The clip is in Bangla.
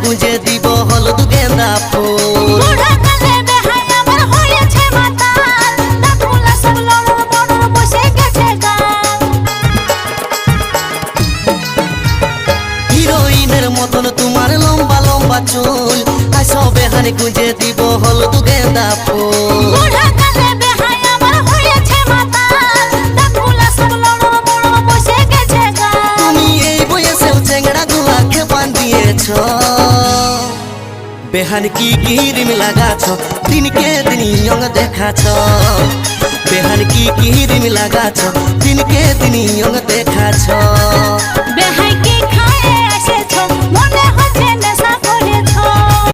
গুঁজে দিব হলুদ গেন্দা ফুল। বুড়া কালে বেহাই আমার হয়েছে মাতাল, দাঁতগুলা সব লড়র বড়র বসে গেছে গাল। হিরোইনের মতন তোমার লম্বা লম্বা চুল, আসো বেহান গুঁজে দিব হলুদ গেন্দা ফুল। বুড়া কালে বেহাই আমার হয়েছে মাতাল, দাঁতগুলা সব লড়র বড়র বসে গেছে গাল। তুমি এই বয়সেও চেংড়া গুলাকে বান্ধিয়েছ, বেহান কি ক্রিম লাগাছ দিনকে দিন ইয়ং দেখাছ। বেহান কি ক্রিম লাগাছ দিনকে দিন ইয়ং দেখাছ। বেহাই কি খা